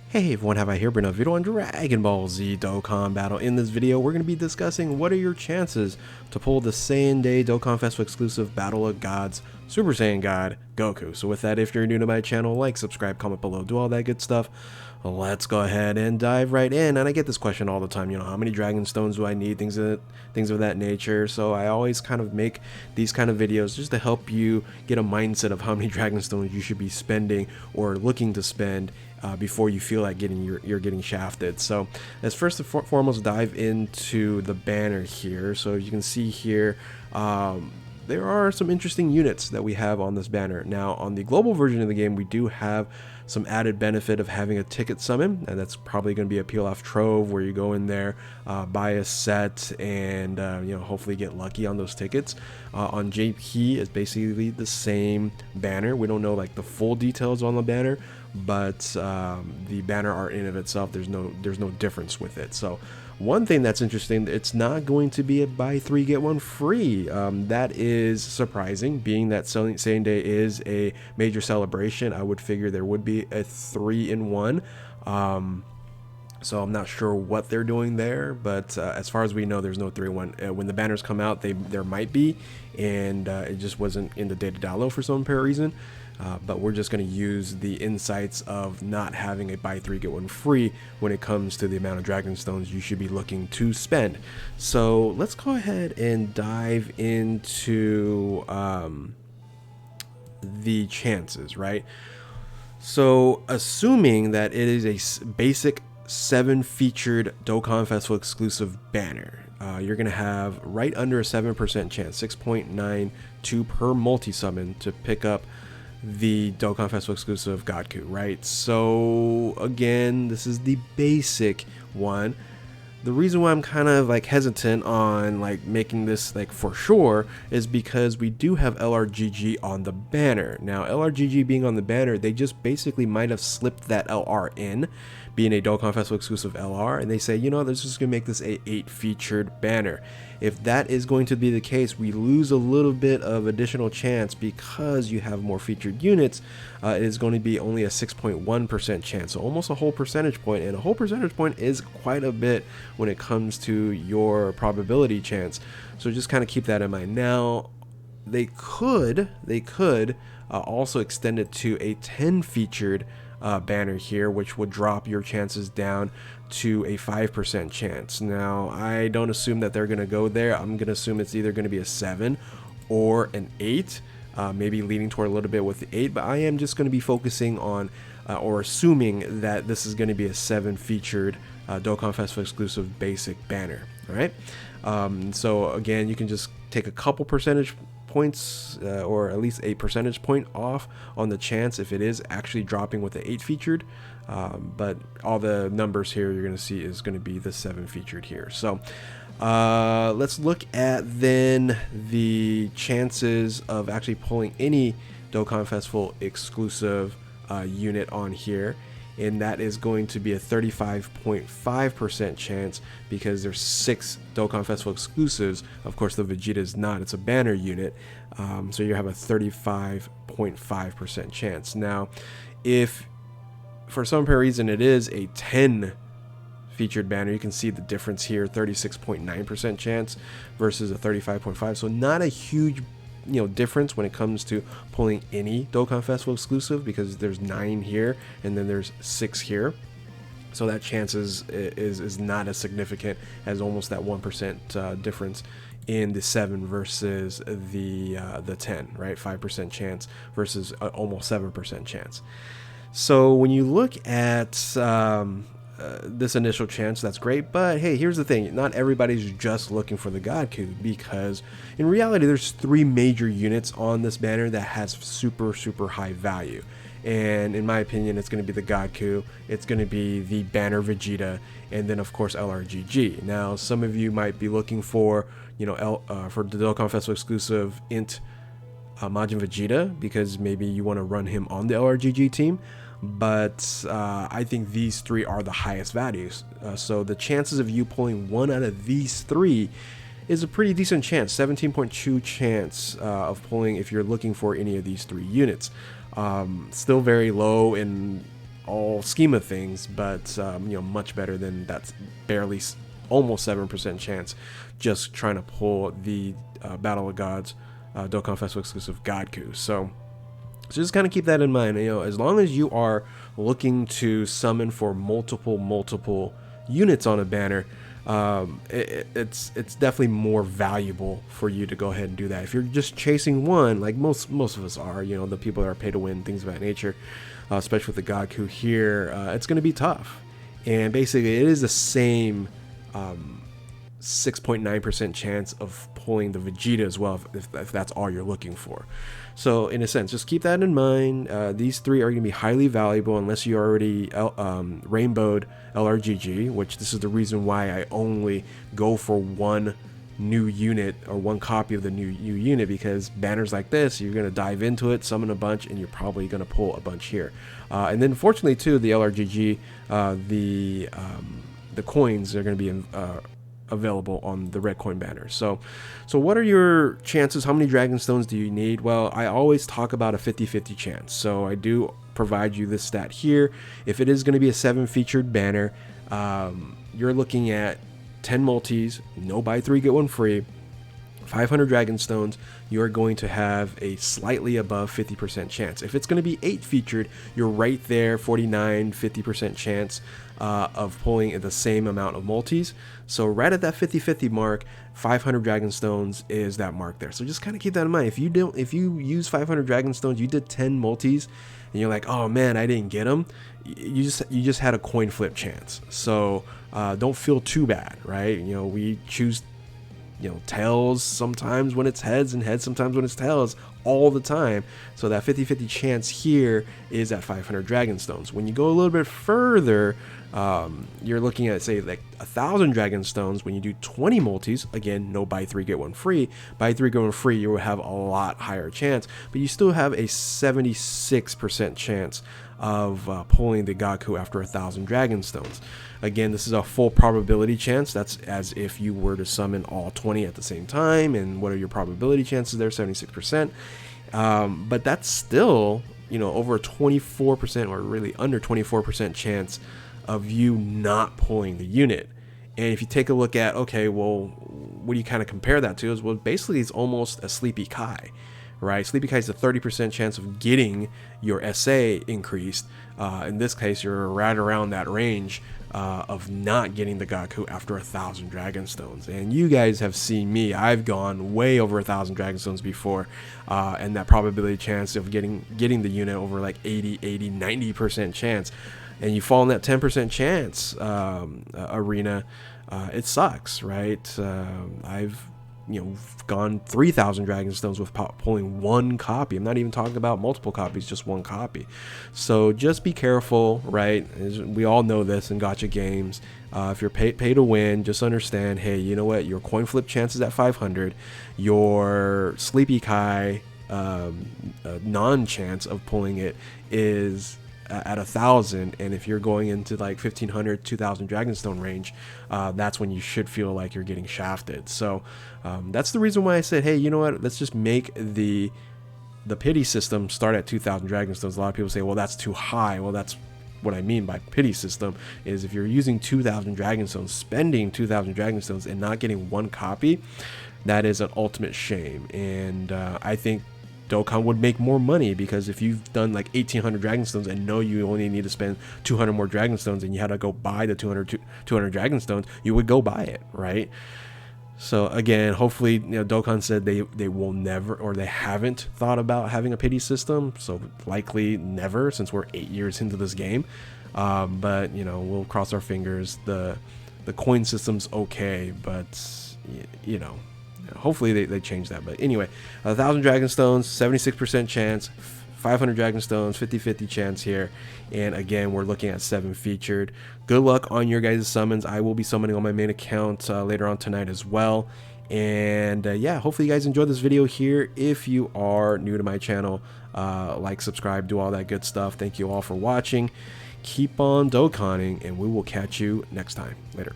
Hey everyone, have I here bring a video on Dragon Ball Z Dokkan Battle. In this video, we're going to be discussing what are your chances to pull the Saiyan Day Dokkan Festival exclusive Battle of Gods Super Saiyan God Goku. So with that, if you're new to my channel, like, subscribe, comment below, do all that good stuff. Let's go ahead and dive right in. And I get this question all the time, how many Dragon Stones do I need, things of that nature. So I always kind of make these kind of videos just to help you get a mindset of how many Dragon Stones you should be spending or looking to spend before you feel like you're getting shafted. So let's first and foremost dive into the banner here. So you can see here, there are some interesting units that we have on this banner. Now on the global version of the game, we do have some added benefit of having a ticket summon, and that's probably going to be a peel off trove where you go in there, buy a set, and hopefully get lucky on those tickets. On JP, it's basically the same banner. We don't know like the full details on the banner, but the banner art in of itself, there's no difference with it. So one thing that's interesting, it's not going to be a buy 3 get 1 free. That is surprising, being that Saiyan Day is a major celebration. I would figure there would be a 3-in-1. So I'm not sure what they're doing there, but as far as we know, there's no 3-in-1. When the banners come out, there might be, and it just wasn't in the data download for some apparent reason. But we're just going to use the insights of not having a buy 3 get 1 free when it comes to the amount of Dragon Stones you should be looking to spend. So let's go ahead and dive into the chances, right? So assuming that it is a basic 7 featured Dokkan Festival exclusive banner, you're going to have right under a 7% chance, 6.92 per multi-summon to pick up the Dokkan Festival exclusive Goku, right? So again, this is the basic one. The reason why I'm kind of like hesitant on like making this like for sure is because we do have LRGG on the banner. Now LRGG being on the banner, they just basically might have slipped that LR in, being a Dokkan Festival exclusive LR, and they say, this is going to make this a 8 featured banner. If that is going to be the case, we lose a little bit of additional chance because you have more featured units. It is going to be only a 6.1% chance, so almost a whole percentage point, and a whole percentage point is quite a bit when it comes to your probability chance. So just kind of keep that in mind. Now they could also extend it to a 10 featured banner here, which would drop your chances down to a 5% chance. Now I don't assume that they're going to go there. I'm going to assume it's either going to be a 7 or an 8, maybe leaning toward a little bit with the 8, but I am just going to be focusing on or assuming that this is going to be a 7 featured Dokkan Festival exclusive basic banner. All right, so again, you can just take a couple percentage points or at least a percentage point off on the chance if it is actually dropping with the 8 featured, but all the numbers here you're going to see is going to be the 7 featured here. So let's look at then the chances of actually pulling any Dokkan Festival exclusive unit on here, and that is going to be a 35.5% chance because there's 6 Dokkan Festival exclusives. Of course, the Vegeta is not, it's a banner unit, so you have a 35.5% chance. Now, if for some reason it is a 10 featured banner, you can see the difference here, 36.9% chance versus a 35.5, so not a huge difference when it comes to pulling any Dokkan Festival exclusive, because there's 9 here and then there's 6 here, so that chance is not as significant as almost that 1% difference in the 7 versus the 10, right? 5% chance versus almost 7% chance. So when you look at this initial chance, that's great, but hey, here's the thing, not everybody's just looking for the Goku, because in reality there's 3 major units on this banner that has super high value, and in my opinion it's going to be the Goku, it's going to be the banner Vegeta, and then of course LRGG. Now some of you might be looking for for the Dokkan Festival exclusive int Majin Vegeta, because maybe you want to run him on the LRGG team, but I think these 3 are the highest values. So the chances of you pulling one out of these 3 is a pretty decent chance, 17.2 chance of pulling if you're looking for any of these 3 units. Still very low in all scheme of things, but much better than that barely almost 7% chance just trying to pull the Battle of Gods Dokkan Festival exclusive Goku. So just kind of keep that in mind. As long as you are looking to summon for multiple units on a banner, it's definitely more valuable for you to go ahead and do that. If you're just chasing one, like most of us are, the people that are pay to win, things of that nature, especially with the Goku here, it's going to be tough. And basically, it is the same 6.9% chance of pulling the Vegeta as well, if that's all you're looking for. So in a sense, just keep that in mind. These three are going to be highly valuable unless you already rainbowed LRGG, which this is the reason why I only go for one new unit or one copy of the new unit, because banners like this, you're going to dive into it, summon a bunch, and you're probably going to pull a bunch here. And then fortunately too, the LRGG, the coins are going to be available on the red coin banner. So what are your chances? How many Dragon Stones do you need? Well, I always talk about a 50-50 chance, so I do provide you this stat here. If it is going to be a 7 featured banner, you're looking at 10 multis, no buy 3 get 1 free, 500 Dragon Stones, you're going to have a slightly above 50% chance. If it's going to be 8 featured, you're right there, 49-50% chance of pulling the same amount of multis. So right at that 50-50 mark, 500 Dragon Stones is that mark there. So just kind of keep that in mind. If you use 500 Dragon Stones, you did 10 multis, and you're like, oh man, I didn't get them. You just had a coin flip chance. So don't feel too bad, right? We choose tails sometimes when it's heads, and heads sometimes when it's tails, all the time. So that 50-50 chance here is at 500 Dragon Stones. When you go a little bit further, you're looking at, say, like 1,000 Dragon Stones. When you do 20 multis, again, no buy 3 get 1 free. Buy 3 get 1 free, you will have a lot higher chance, but you still have a 76% chance of pulling the Goku after 1,000 Dragon Stones. Again, this is a full probability chance. That's as if you were to summon all 20 at the same time. And what are your probability chances there? 76%. But that's still, over a 24%, or really under 24% chance of you not pulling the unit. And if you take a look at, okay, well, what do you kind of compare that to? Is, well, basically it's almost a Sleepy Kai, right? Sleepy Kai is a 30% chance of getting your SA increased. In this case, you're right around that range of not getting the Goku after 1,000 Dragon Stones. And you guys have seen me. I've gone way over 1,000 Dragon Stones before, and that probability chance of getting the unit over like 90% chance. And you fall in that 10% chance arena, it sucks, right? I've gone 3,000 Dragon Stones with pulling one copy. I'm not even talking about multiple copies, just one copy. So just be careful, right? We all know this in gacha games. If you're pay to win, just understand, hey, you know what? Your coin flip chances at 500, your Sleepy Kai non-chance of pulling it is at 1,000, and if you're going into like 1,500, 2,000 Dragonstone range, that's when you should feel like you're getting shafted. So that's the reason why I said, hey, you know what? Let's just make the pity system start at 2,000 Dragonstones. A lot of people say, well, that's too high. Well, that's what I mean by pity system, is if you're using 2,000 Dragonstones, spending 2,000 Dragonstones and not getting one copy, that is an ultimate shame. And I think Dokkan would make more money, because if you've done like 1,800 Dragonstones and know you only need to spend 200 more Dragonstones and you had to go buy the 200 Dragonstones, you would go buy it, right? So again, hopefully, Dokkan said they will never, or they haven't thought about having a pity system, so likely never, since we're 8 years into this game. But we'll cross our fingers. The coin system's okay, but hopefully they change that. But anyway, 1,000 Dragonstones, 76% chance, 500 Dragonstones, 50-50 chance here. And again, we're looking at 7 featured. Good luck on your guys' summons. I will be summoning on my main account later on tonight as well. And yeah, hopefully you guys enjoyed this video here. If you are new to my channel, like, subscribe, do all that good stuff. Thank you all for watching. Keep on Dokkaning, and we will catch you next time. Later.